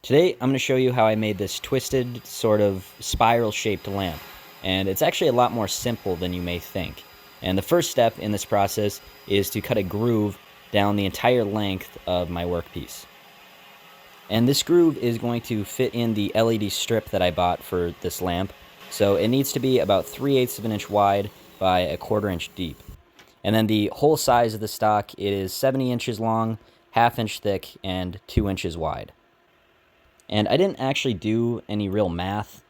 Today I'm going to show you how I made this twisted sort of spiral shaped lamp, and it's actually a lot more simple than you may think. And the first step in this process is to cut a groove down the entire length of my workpiece. And this groove is going to fit in the LED strip that I bought for this lamp, so it needs to be about 3/8 of an inch wide by a 1/4 inch deep. And then the whole size of the stock, it is 70 inches long, 1/2 inch thick, and 2 inches wide. And I didn't actually do any real math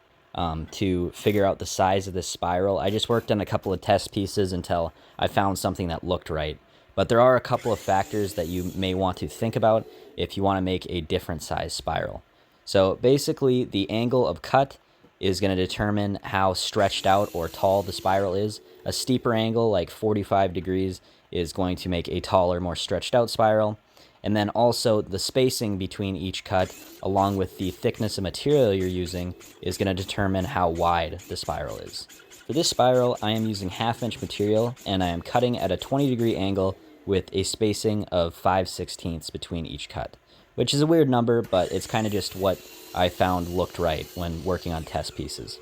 to figure out the size of this spiral. I just worked on a couple of test pieces until I found something that looked right. But there are a couple of factors that you may want to think about if you want to make a different size spiral. So basically, the angle of cut is going to determine how stretched out or tall the spiral is. A steeper angle, like 45 degrees, is going to make a taller, more stretched out spiral. And then also the spacing between each cut, along with the thickness of material you're using, is going to determine how wide the spiral is. For this spiral, I am using 1/2 inch material, and I am cutting at a 20-degree angle with a spacing of 5/16 between each cut, which is a weird number, but it's kind of just what I found looked right when working on test pieces.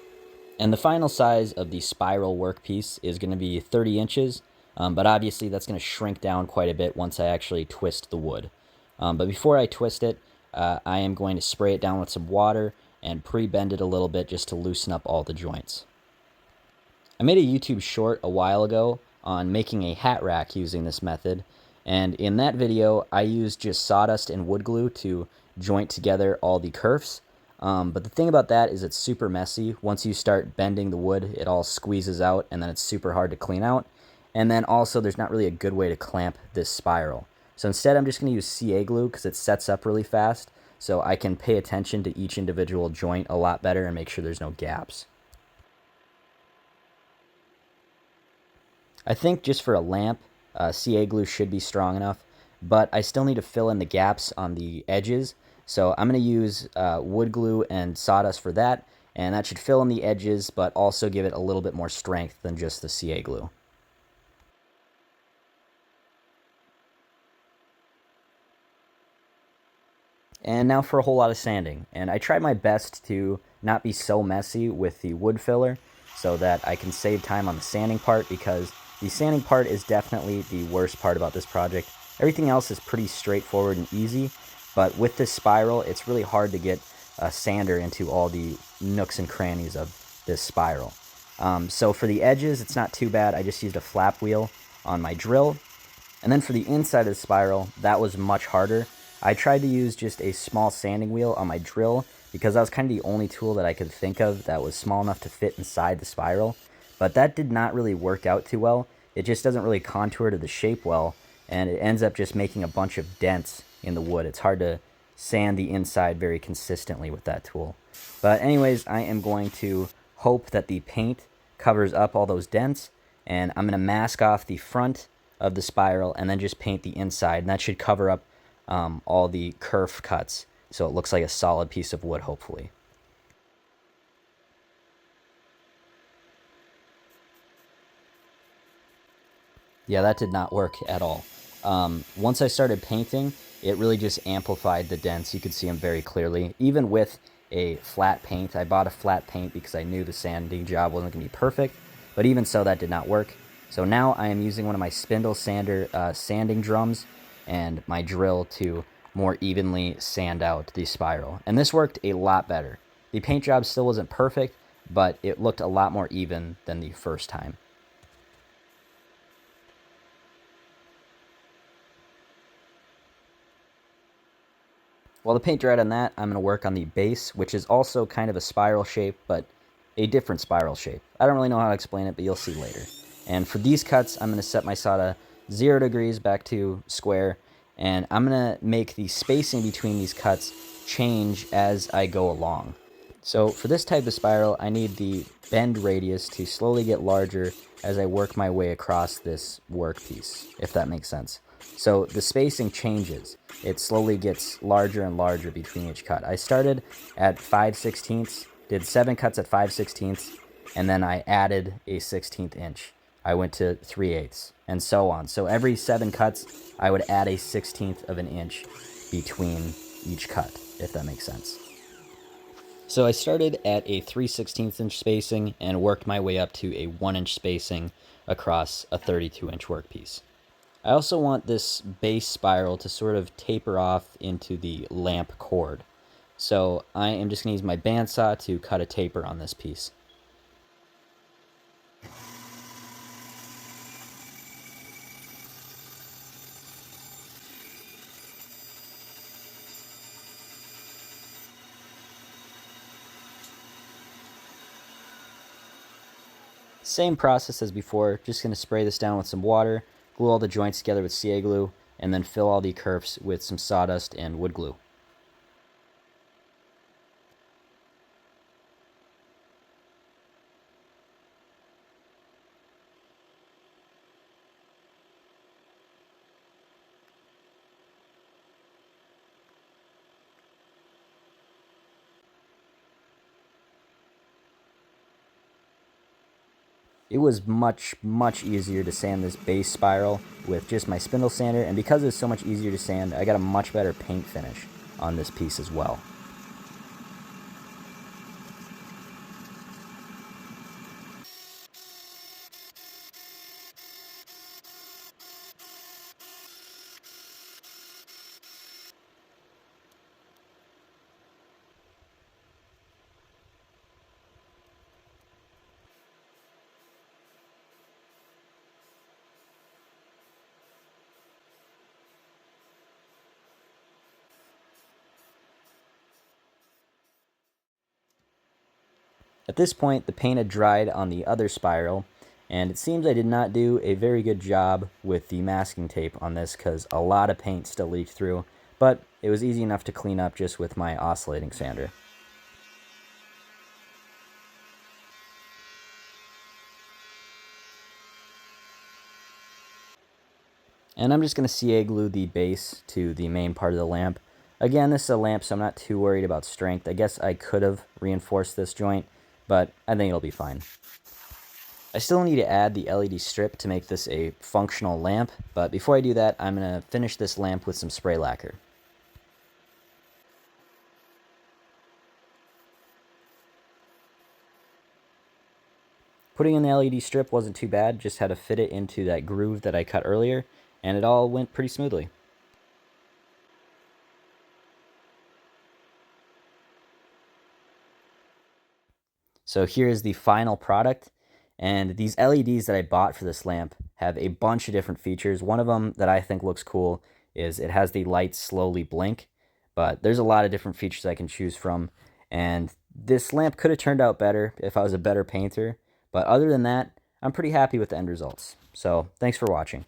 And the final size of the spiral workpiece is going to be 30 inches, but obviously that's going to shrink down quite a bit once I actually twist the wood. But before I twist it, I am going to spray it down with some water and pre-bend it a little bit just to loosen up all the joints. I made a YouTube short a while ago on making a hat rack using this method, and in that video I used just sawdust and wood glue to joint together all the kerfs. But the thing about that is it's super messy. Once you start bending the wood, it all squeezes out, and then it's super hard to clean out. And then also there's not really a good way to clamp this spiral. So instead I'm just going to use CA glue because it sets up really fast, so I can pay attention to each individual joint a lot better and make sure there's no gaps. I think just for a lamp, CA glue should be strong enough, but I still need to fill in the gaps on the edges. So I'm going to use wood glue and sawdust for that, and that should fill in the edges, but also give it a little bit more strength than just the CA glue. And now for a whole lot of sanding. And I tried my best to not be so messy with the wood filler so that I can save time on the sanding part, because the sanding part is definitely the worst part about this project. Everything else is pretty straightforward and easy, but with this spiral, it's really hard to get a sander into all the nooks and crannies of this spiral. So for the edges, it's not too bad. I just used a flap wheel on my drill. And then for the inside of the spiral, that was much harder. I tried to use just a small sanding wheel on my drill because that was kind of the only tool that I could think of that was small enough to fit inside the spiral. But that did not really work out too well. It just doesn't really contour to the shape well, and it ends up just making a bunch of dents in the wood. It's hard to sand the inside very consistently with that tool. But anyways, I am going to hope that the paint covers up all those dents, and I'm going to mask off the front of the spiral and then just paint the inside, and that should cover up all the kerf cuts so it looks like a solid piece of wood, hopefully. Yeah, that did not work at all. Once I started painting, it really just amplified the dents. You could see them very clearly. Even with a flat paint, I bought a flat paint because I knew the sanding job wasn't going to be perfect, but even so, that did not work. So now I am using one of my spindle sander sanding drums and my drill to more evenly sand out the spiral. And this worked a lot better. The paint job still wasn't perfect, but it looked a lot more even than the first time. While the paint dried on that, I'm going to work on the base, which is also kind of a spiral shape, but a different spiral shape. I don't really know how to explain it, but you'll see later. And for these cuts, I'm going to set my solder 0 degrees back to square, and I'm going to make the spacing between these cuts change as I go along. So for this type of spiral, I need the bend radius to slowly get larger as I work my way across this workpiece, if that makes sense. So the spacing changes. It slowly gets larger and larger between each cut. I started at 5/16, did 7 cuts at 5/16, and then I added a 1/16 inch. I went to 3/8, and so on. So every 7 cuts, I would add a 1/16 of an inch between each cut. if that makes sense. So I started at a 3/16 inch spacing and worked my way up to a 1-inch spacing across a 32-inch workpiece. I also want this base spiral to sort of taper off into the lamp cord. So I am just going to use my bandsaw to cut a taper on this piece. Same process as before, just going to spray this down with some water, glue all the joints together with CA glue, and then fill all the curves with some sawdust and wood glue. It was much, much easier to sand this base spiral with just my spindle sander, and because it's so much easier to sand, I got a much better paint finish on this piece as well. At this point, the paint had dried on the other spiral, and it seems I did not do a very good job with the masking tape on this because a lot of paint still leaked through, but it was easy enough to clean up just with my oscillating sander. And I'm just going to CA glue the base to the main part of the lamp. Again, this is a lamp, so I'm not too worried about strength. I guess I could have reinforced this joint, but I think it'll be fine. I still need to add the LED strip to make this a functional lamp, but before I do that, I'm going to finish this lamp with some spray lacquer. Putting in the LED strip wasn't too bad, just had to fit it into that groove that I cut earlier, and it all went pretty smoothly. So here's the final product, and these LEDs that I bought for this lamp have a bunch of different features. One of them that I think looks cool is it has the lights slowly blink, but there's a lot of different features I can choose from, and this lamp could have turned out better if I was a better painter, but other than that, I'm pretty happy with the end results. So thanks for watching.